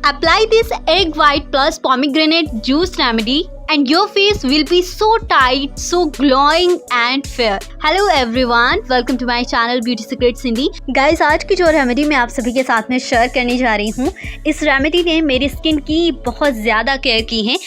Apply this egg white plus pomegranate juice remedy and your face will be so tight, so glowing and fair. Hello everyone, welcome to my channel Beauty Secrets Hindi. Guys, आज की जो remedy मैं आप सभी के साथ में share करने जा रही हूँ, इस रेमेडी ने मेरी स्किन की बहुत ज़्यादा केयर की है.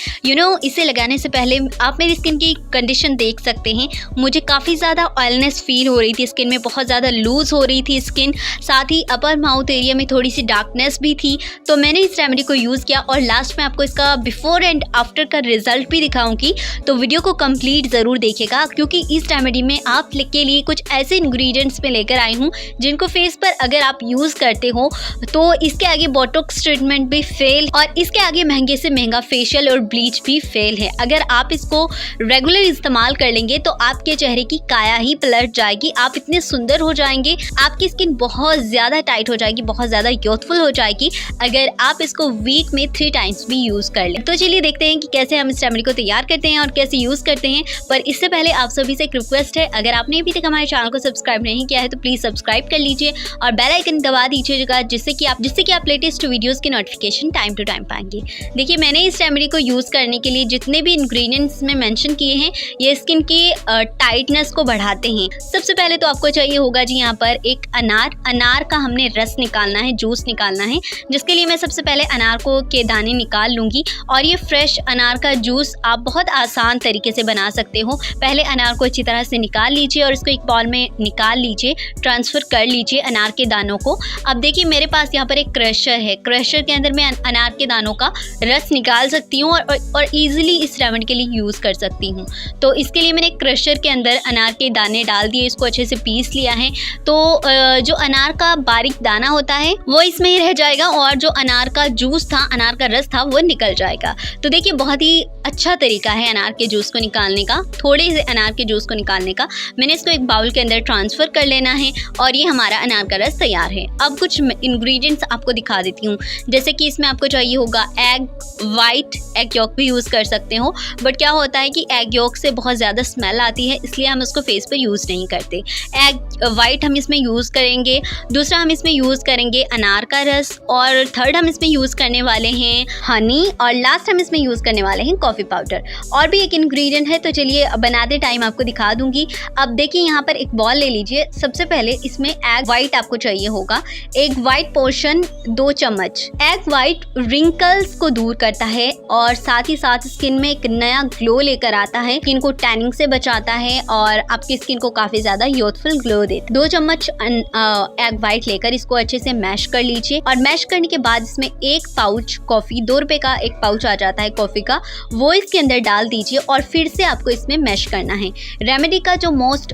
इसे लगाने से पहले आप मेरी स्किन की कंडीशन देख सकते हैं. मुझे काफ़ी ज़्यादा ऑयलनेस फील हो रही थी, स्किन में बहुत ज़्यादा लूज़ हो रही थी स्किन, साथ ही अपर माउथ एरिया में थोड़ी सी डार्कनेस भी थी. तो मैंने इस रेमेडी को यूज़ किया और लास्ट में आपको इसका बिफोर एंड आफ्टर का रिजल्ट भी दिखाऊंगी. तो वीडियो को कंप्लीट ज़रूर देखिएगा, क्योंकि इस रेमेडी में आप के लिए कुछ ऐसे इंग्रेडिएंट्स में लेकर आई हूँ जिनको फेस पर अगर आप यूज़ करते हो तो इसके आगे बोटॉक्स ट्रीटमेंट भी फेल, और इसके आगे महंगे से महंगा फेशियल और ब्लीच भी फेल है. अगर आप इसको रेगुलर इस्तेमाल कर लेंगे तो आपके चेहरे की काया ही पलट जाएगी. आप इतने सुंदर हो जाएंगे, आपकी स्किन बहुत ज़्यादा टाइट हो जाएगी, बहुत ज़्यादा यूथफुल हो जाएगी अगर आप इसको वीक में 3 टाइम्स भी यूज़ कर लें. तो चलिए देखते हैं कि कैसे हम इस रेमेडी को तैयार करते हैं और कैसे यूज़ करते हैं. पर इससे पहले आप सभी से एक रिक्वेस्ट है, अगर आपने अभी तक हमारे चैनल को सब्सक्राइब नहीं किया है तो प्लीज़ सब्सक्राइब कर लीजिए और बेल आइकन दबा दीजिएगा, जिससे कि आप लेटेस्ट वीडियोस की नोटिफिकेशन टाइम टू टाइम पाएंगे. देखिए, मैंने इस रेमेडी को यूज़ करने के लिए जितने भी इंग्रेडिएंट्स में मेंशन किए हैं ये स्किन की टाइटनेस को बढ़ाते हैं. सबसे पहले तो आपको चाहिए होगा जी यहाँ पर एक अनार का हमने रस निकालना है, जूस निकालना है, जिसके लिए मैं सबसे पहले अनार को के दाने निकाल लूँगी. और ये फ्रेश अनार का जूस आप बहुत आसान तरीके से बना सकते हो. पहले अनार को अच्छी तरह से निकाल लीजिए और इसको एक बाउल में निकाल लीजिए, ट्रांसफ़र कर लीजिए अनार के दानों को. अब देखिए, मेरे पास यहाँ पर एक क्रशर है, क्रशर के अंदर मैं अनार के दानों का रस निकाल सकती हूँ और ईजिली इस रेमेडी के लिए यूज़ कर सकती हूँ. तो इसके लिए मैंने क्रशर के अंदर अनार के दाने डाल दिए, इसको अच्छे से पीस लिया है. तो जो अनार का बारीक दाना होता है वो इसमें ही रह जाएगा और जो अनार का जूस था, अनार का रस था, वो निकल जाएगा. तो देखिए, बहुत ही अच्छा तरीका है अनार के जूस को निकालने का, थोड़े से अनार के जूस को निकालने का. मैंने इसको एक बाउल के अंदर ट्रांसफ़र कर लेना है और ये हमारा अनार का रस तैयार है. अब कुछ इंग्रेडिएंट्स आपको दिखा देती हूँ. जैसे कि इसमें आपको चाहिए होगा एग वाइट, एग यॉक भी यूज़ कर सकते हो, बट क्या होता है कि एग यॉक से बहुत ज़्यादा स्मेल आती है, इसलिए हम उसको फेस पे यूज़ नहीं करते. एग वाइट हम इसमें यूज़ करेंगे. दूसरा हम इसमें यूज़ करेंगे अनार का रस, और थर्ड हम इसमें यूज़ करने वाले हैं हनी, और लास्ट हम इसमें यूज़ करने वाले हैं कॉफ़ी पाउडर. और भी एक इंग्रेडिएंट है, तो चलिए बनाते टाइम आपको दिखा दूंगी. अब देखिए, यहाँ पर एक बॉल ले लीजिए. सबसे पहले इसमें एग वाइट आपको चाहिए होगा, एग वाइट पोर्शन 2 चम्मच. एग वाइट रिंकल्स को दूर करता है और साथ ही साथ स्किन में एक नया ग्लो लेकर आता है, स्किन को टैनिंग से बचाता है और आपकी स्किन को काफ़ी ज़्यादा यूथफुल ग्लो देता है. 2 चम्मच एग वाइट लेकर इसको अच्छे से मैश कर लीजिए, और मैश करने के बाद इसमें एक पाउच कॉफ़ी, 2 रुपये का एक पाउच आ जाता है कॉफ़ी का, वो इसके अंदर डाल दीजिए और फिर से आपको इसमें मैश करना है. रेमेडी का जो मोस्ट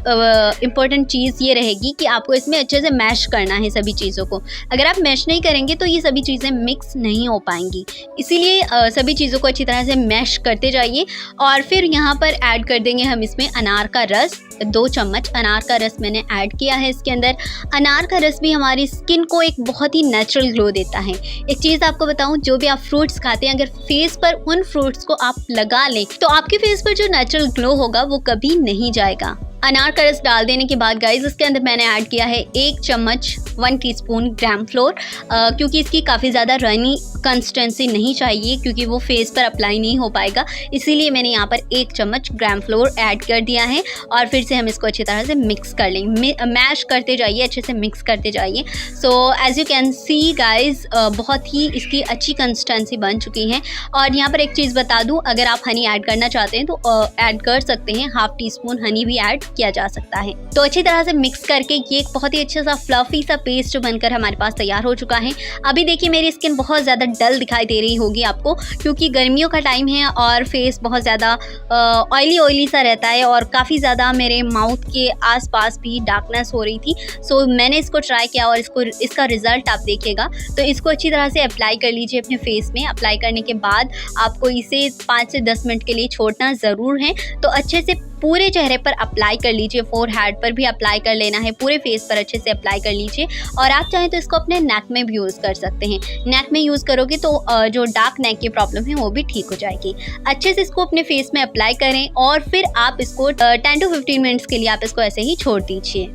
इम्पॉर्टेंट चीज़ ये रहेगी कि आपको इसमें अच्छे से मैश करना है सभी चीज़ों को. अगर आप मैश नहीं करेंगे तो ये सभी चीज़ें मिक्स नहीं हो पाएंगी, इसीलिए सभी चीज़ों को अच्छी तरह से मैश करते जाइए. और फिर यहाँ पर ऐड कर देंगे हम इसमें अनार का रस. 2 चम्मच अनार का रस मैंने ऐड किया है इसके अंदर. अनार का रस भी हमारी स्किन को एक बहुत ही नेचुरल ग्लो देता है. एक चीज़ आपको बताऊं, जो भी आप फ्रूट्स खाते हैं, अगर फेस पर उन फ्रूट्स को आप लगा लें तो आपके फेस पर जो नेचुरल ग्लो होगा वो कभी नहीं जाएगा. अनार का रस डाल देने के बाद गाइज इसके अंदर मैंने ऐड किया है 1 चम्मच 1 टीस्पून ग्राम फ्लोर, क्योंकि इसकी काफ़ी ज़्यादा रनी कंसिस्टेंसी नहीं चाहिए, क्योंकि वो फेस पर अप्लाई नहीं हो पाएगा, इसीलिए मैंने यहाँ पर 1 चम्मच ग्राम फ्लोर ऐड कर दिया है. और फिर से हम इसको अच्छी तरह से मिक्स कर लेंगे, मैश करते जाइए, अच्छे से मिक्स करते जाइए. So as you can see guys, बहुत ही इसकी अच्छी कंसिस्टेंसी बन चुकी है. और यहाँ पर एक चीज़ बता दूँ, अगर आप हनी ऐड करना चाहते हैं तो ऐड कर सकते हैं, ½ टीस्पून हनी भी ऐड किया जा सकता है. तो अच्छी तरह से मिक्स करके ये एक बहुत ही अच्छा सा फ्लफी सा पेस्ट बनकर हमारे पास तैयार हो चुका है. अभी देखिए, मेरी स्किन बहुत ज़्यादा डल दिखाई दे रही होगी आपको, क्योंकि गर्मियों का टाइम है और फेस बहुत ज़्यादा ऑयली सा रहता है और काफ़ी ज़्यादा मेरे माउथ के आसपास भी डार्कनेस हो रही थी. सो मैंने इसको ट्राई किया और इसका रिजल्ट आप देखिएगा. तो इसको अच्छी तरह से अप्लाई कर लीजिए अपने फेस में. अप्लाई करने के बाद आपको इसे 5 से 10 मिनट के लिए छोड़ना ज़रूर है. तो अच्छे से पूरे चेहरे पर अप्लाई कर लीजिए, फोरहेड पर भी अप्लाई कर लेना है, पूरे फेस पर अच्छे से अप्लाई कर लीजिए. और आप चाहें तो इसको अपने नेक में भी यूज़ कर सकते हैं. नेक में यूज़ करोगे तो जो डार्क नेक की प्रॉब्लम है वो भी ठीक हो जाएगी. अच्छे से इसको अपने फेस में अप्लाई करें और फिर आप इसको 10 to 15 मिनट्स के लिए आप इसको ऐसे ही छोड़ दीजिए.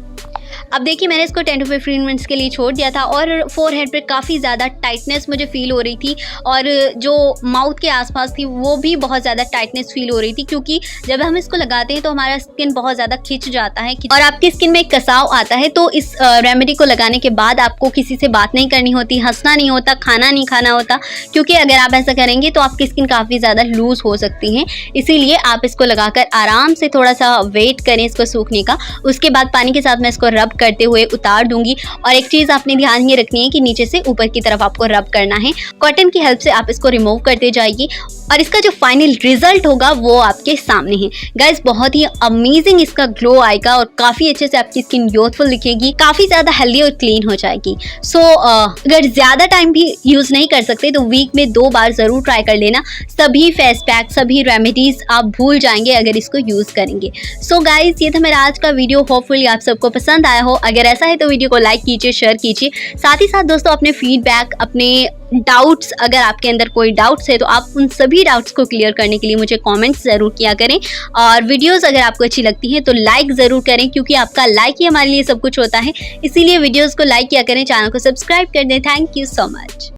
अब देखिए मैंने इसको 10 to 15 मिनट्स के लिए छोड़ दिया था और फोरहेड पे काफ़ी ज़्यादा टाइटनेस मुझे फील हो रही थी और जो माउथ के आसपास थी वो भी बहुत ज़्यादा टाइटनेस फील हो रही थी, क्योंकि जब हम इसको लगाते हैं तो हमारा स्किन बहुत ज़्यादा खिंच जाता है और आपकी स्किन में एक कसाव आता है। तो इस रेमेडी को लगाने के बाद आपको किसी से बात नहीं करनी होती, हंसना नहीं होता, खाना नहीं खाना होता, क्योंकि अगर आप ऐसा करेंगे तो आपकी स्किन काफ़ी ज़्यादा लूज हो सकती है। इसीलिए आप इसको लगाकर आराम से थोड़ा सा वेट करें इसको सूखने का। उसके बाद पानी के साथ मैं इसको रब करते हुए उतार दूंगी। और एक चीज़ आपने ध्यान ये रखनी है कि नीचे से ऊपर की तरफ आपको रब करना है। कॉटन की हेल्प से आप इसको रिमूव करते जाइए और इसका जो फाइनल रिजल्ट होगा वो आपके सामने है। गाइस बहुत ही अमेजिंग इसका ग्लो आएगा और काफ़ी अच्छे से आपकी स्किन यूथफुल दिखेगी, काफ़ी ज़्यादा हेल्दी और क्लीन हो जाएगी। सो अगर ज़्यादा टाइम भी यूज़ नहीं कर सकते तो वीक में 2 बार ज़रूर ट्राई कर लेना। सभी फेस पैक, सभी रेमेडीज़ आप भूल जाएंगे अगर इसको यूज़ करेंगे। सो गाइस ये था मेरा आज का वीडियो, होपफुली आप सबको पसंद आया हो। अगर ऐसा है तो वीडियो को लाइक कीजिए, शेयर कीजिए। साथ ही साथ दोस्तों अपने फीडबैक, अपने डाउट्स, अगर आपके अंदर कोई डाउट्स है तो आप उन सभी डाउट्स को क्लियर करने के लिए मुझे कमेंट्स ज़रूर किया करें। और वीडियोस अगर आपको अच्छी लगती हैं तो लाइक ज़रूर करें, क्योंकि आपका लाइक ही हमारे लिए सब कुछ होता है। इसीलिए वीडियोस को लाइक किया करें, चैनल को सब्सक्राइब कर दें। Thank you so much.